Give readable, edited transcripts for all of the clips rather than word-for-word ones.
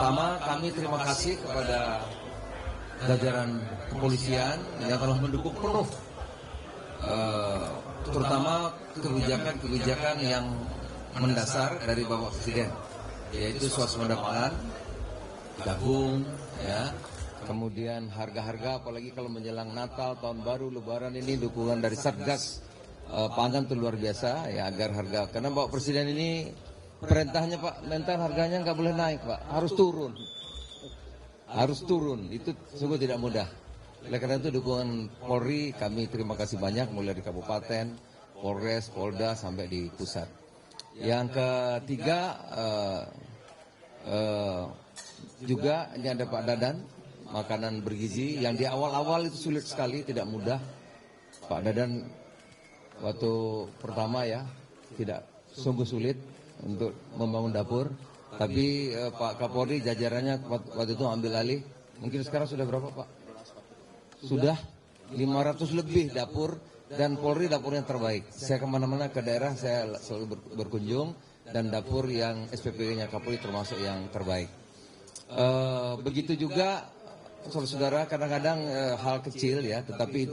Pertama, kami terima kasih kepada jajaran kepolisian yang telah mendukung penuh, terutama kebijakan-kebijakan yang mendasar dari Bapak Presiden, yaitu swasembada pangan, jagung, ya. Kemudian harga-harga, apalagi kalau menjelang Natal, Tahun Baru, Lebaran ini dukungan dari Satgas Pangan itu luar biasa, ya, agar harga. Karena Bapak Presiden ini perintahnya Pak, mental harganya nggak boleh naik Pak, harus turun. Harus turun, itu sungguh tidak mudah. Oleh karena itu dukungan Polri kami terima kasih banyak, mulai di Kabupaten, Polres, Polda sampai di pusat. Yang ketiga juga ini ada Pak Dadan, makanan bergizi yang di awal-awal itu sulit sekali, tidak mudah. Pak Dadan waktu pertama ya tidak sungguh sulit untuk membangun dapur. Tapi Pak Kapolri jajarannya waktu itu ambil alih. Mungkin sekarang sudah berapa Pak? Sudah 500 lebih dapur, dan Polri dapur yang terbaik. Saya kemana-mana ke daerah saya selalu berkunjung, dan dapur yang SPPG-nya Kapolri termasuk yang terbaik. Begitu juga saudara-saudara, kadang-kadang hal kecil ya, tetapi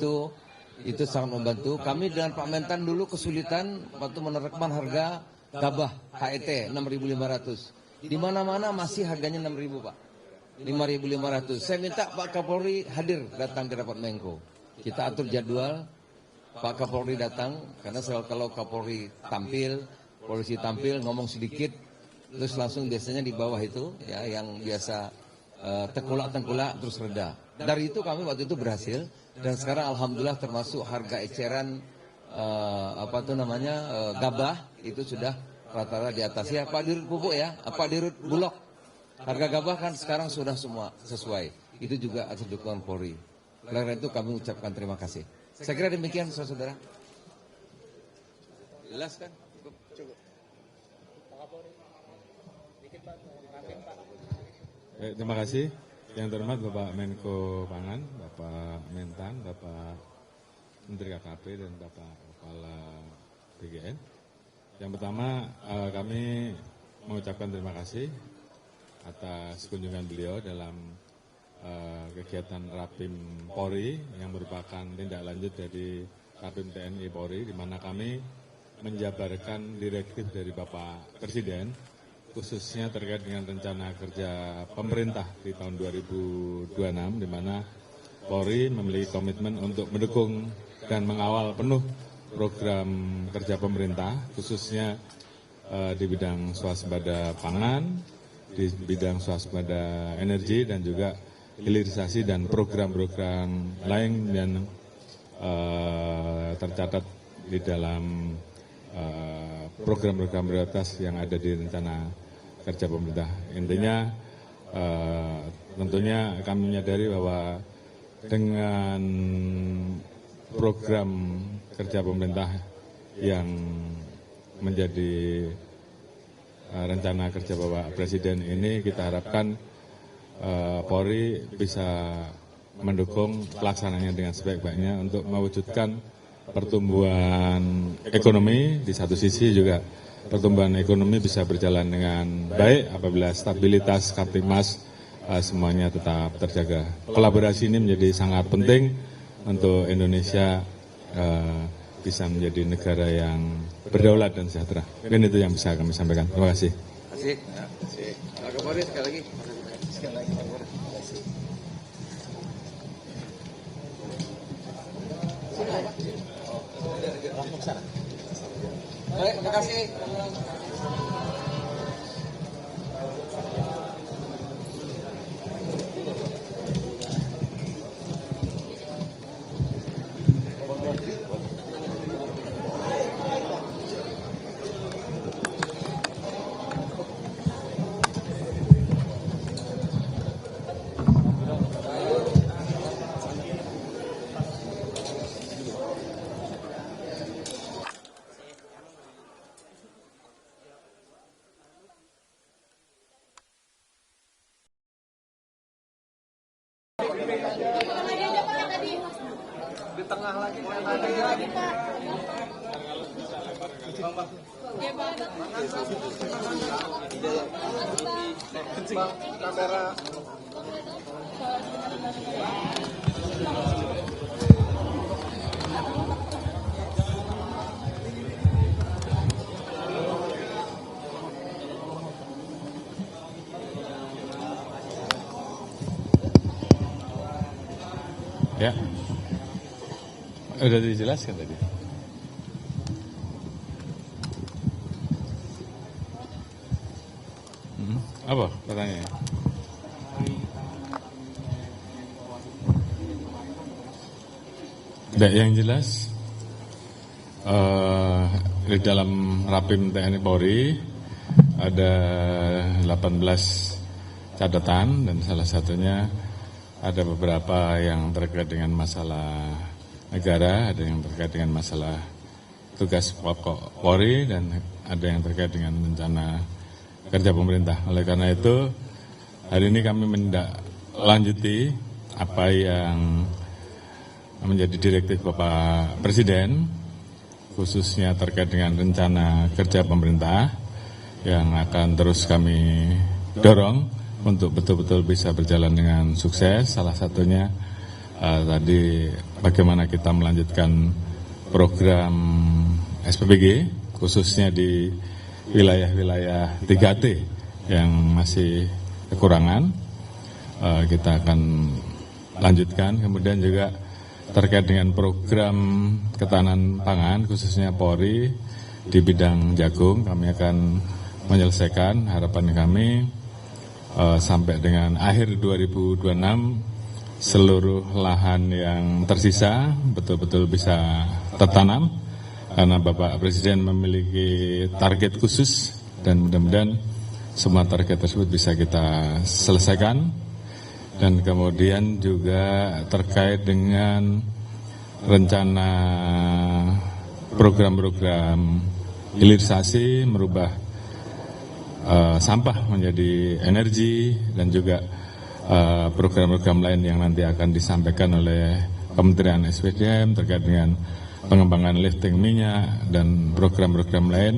itu sangat membantu. Kami dengan Pak Mentan dulu kesulitan waktu menerapkan harga gabah HET 6.500. Di mana-mana masih harganya 6.000 Pak, 5.500. Saya minta Pak Kapolri hadir datang di rapat Menko. Kita atur jadwal, Pak Kapolri datang, karena kalau Kapolri tampil, polisi tampil, ngomong sedikit, terus langsung biasanya di bawah itu, ya, yang biasa tengkulak-tengkulak terus reda. Dari itu kami waktu itu berhasil, dan sekarang alhamdulillah termasuk harga eceran gabah itu sudah rata-rata di atas ya Pak Dirut Pupuk ya, Pak Dirut Bulog. Harga gabah kan sekarang sudah semua sesuai. Itu juga atas dukungan Polri. Karena itu kami ucapkan terima kasih. Saya kira demikian saudara. Jelas kan? Cukup. Terima kasih. Yang terhormat Bapak Menko Pangan, Bapak Mentan, Bapak Menteri KKP, dan Bapak Kepala BGN. Yang pertama, kami mengucapkan terima kasih atas kunjungan beliau dalam kegiatan Rapim Polri yang merupakan tindak lanjut dari Rapim TNI Polri, di mana kami menjabarkan direktif dari Bapak Presiden, khususnya terkait dengan rencana kerja pemerintah di tahun 2026, di mana Polri memiliki komitmen untuk mendukung dan mengawal penuh program kerja pemerintah, khususnya di bidang swasembada pangan, di bidang swasembada energi, dan juga hilirisasi dan program-program lain yang tercatat di dalam program-program prioritas yang ada di rencana kerja pemerintah. Intinya tentunya kami menyadari bahwa dengan program kerja pemerintah yang menjadi rencana kerja Bapak Presiden ini, kita harapkan Polri bisa mendukung pelaksananya dengan sebaik-baiknya untuk mewujudkan pertumbuhan ekonomi. Di satu sisi juga pertumbuhan ekonomi bisa berjalan dengan baik apabila stabilitas Kamtipmas semuanya tetap terjaga. Kolaborasi ini menjadi sangat penting untuk Indonesia bisa menjadi negara yang berdaulat dan sejahtera. Mungkin itu yang bisa kami sampaikan. Terima kasih. Terima kasih. Pak Kapolri sekali lagi. Baik, terima kasih. Di tengah lagi, Pak. kamera. Ya, udah dijelaskan tadi. Apa pertanyaannya? Yang jelas di dalam Rapim TNI Polri ada 18 catatan dan salah satunya ada beberapa yang terkait dengan masalah negara, ada yang terkait dengan masalah tugas pokok Polri, dan ada yang terkait dengan rencana kerja pemerintah. Oleh karena itu, hari ini kami menindaklanjuti apa yang menjadi direktif Bapak Presiden, khususnya terkait dengan rencana kerja pemerintah yang akan terus kami dorong untuk betul-betul bisa berjalan dengan sukses. Salah satunya tadi bagaimana kita melanjutkan program SPBG, khususnya di wilayah-wilayah 3T yang masih kekurangan. Kita akan lanjutkan. Kemudian juga terkait dengan program ketahanan pangan, khususnya Polri di bidang jagung, kami akan menyelesaikan. Harapan kami sampai dengan akhir 2026 seluruh lahan yang tersisa betul-betul bisa tertanam, karena Bapak Presiden memiliki target khusus dan mudah-mudahan semua target tersebut bisa kita selesaikan. Dan kemudian juga terkait dengan rencana program-program hilirisasi, merubah sampah menjadi energi, dan juga program-program lain yang nanti akan disampaikan oleh Kementerian SDM terkait dengan pengembangan lifting minyak dan program-program lain,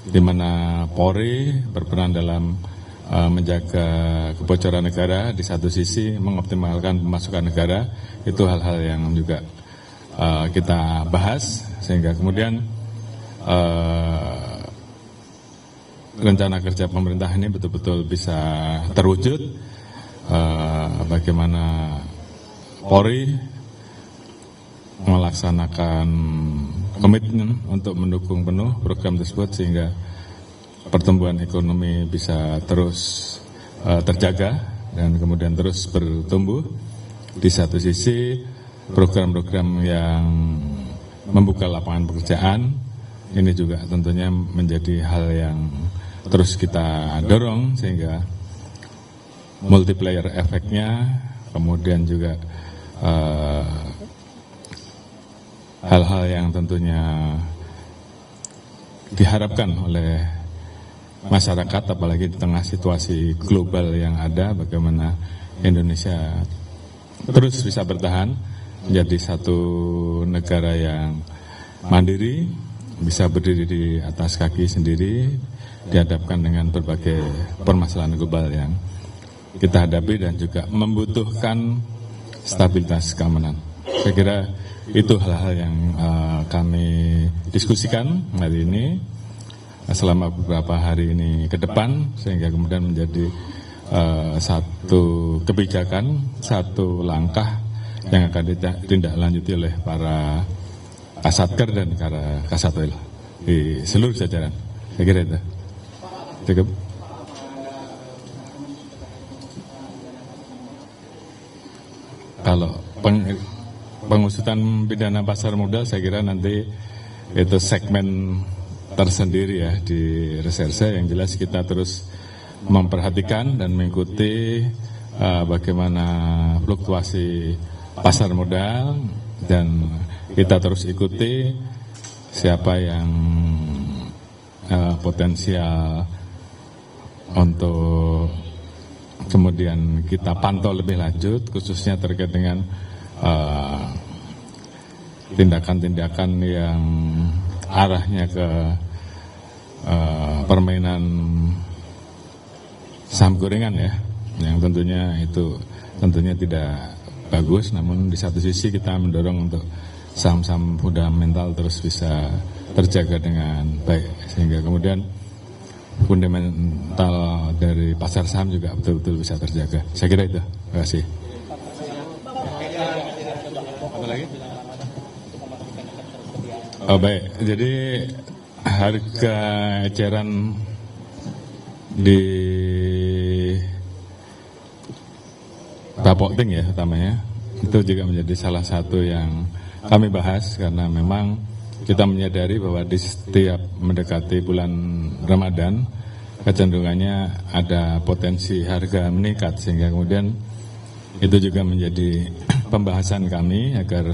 di mana Polri berperan dalam menjaga kebocoran negara, di satu sisi mengoptimalkan pemasukan negara. Itu hal-hal yang juga kita bahas, sehingga kemudian rencana kerja pemerintah ini betul-betul bisa terwujud. Bagaimana Polri melaksanakan komitmen untuk mendukung penuh program tersebut sehingga pertumbuhan ekonomi bisa terus terjaga dan kemudian terus bertumbuh. Di satu sisi program-program yang membuka lapangan pekerjaan ini juga tentunya menjadi hal yang terus kita dorong, sehingga multiplier efeknya, kemudian juga hal-hal yang tentunya diharapkan oleh masyarakat, apalagi di tengah situasi global yang ada, bagaimana Indonesia terus bisa bertahan menjadi satu negara yang mandiri, bisa berdiri di atas kaki sendiri, dihadapkan dengan berbagai permasalahan global yang kita hadapi dan juga membutuhkan stabilitas keamanan. Saya kira itu hal-hal yang kami diskusikan hari ini selama beberapa hari ini ke depan, sehingga kemudian menjadi satu kebijakan, satu langkah yang akan ditindaklanjuti oleh para Kasatker dan para Kasatwil di seluruh jajaran. Saya kira itu. Cukup. Kalau pengusutan pidana pasar modal, saya kira nanti itu segmen tersendiri ya di reserse. Yang jelas kita terus memperhatikan dan mengikuti bagaimana fluktuasi pasar modal, dan kita terus ikuti siapa yang potensial untuk kemudian kita pantau lebih lanjut, khususnya terkait dengan tindakan-tindakan yang arahnya ke permainan saham gorengan ya, yang tentunya tidak bagus, namun di satu sisi kita mendorong untuk saham-saham fundamental terus bisa terjaga dengan baik, sehingga kemudian fundamental dari pasar saham juga betul-betul bisa terjaga. Saya kira itu. Terima kasih. Apa lagi? Oh baik, jadi harga eceran di Bapokting ya utamanya, itu juga menjadi salah satu yang kami bahas karena memang kita menyadari bahwa di setiap mendekati bulan Ramadan kecenderungannya ada potensi harga meningkat, sehingga kemudian itu juga menjadi pembahasan kami agar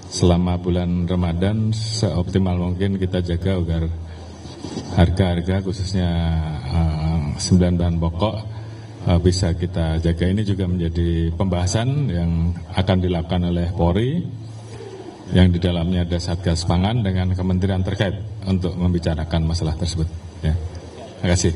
selama bulan Ramadan seoptimal mungkin kita jaga agar harga-harga khususnya 9 bahan pokok bisa kita jaga. Ini juga menjadi pembahasan yang akan dilakukan oleh Polri, yang di dalamnya ada Satgas Pangan dengan kementerian terkait untuk membicarakan masalah tersebut. Ya. Terima kasih.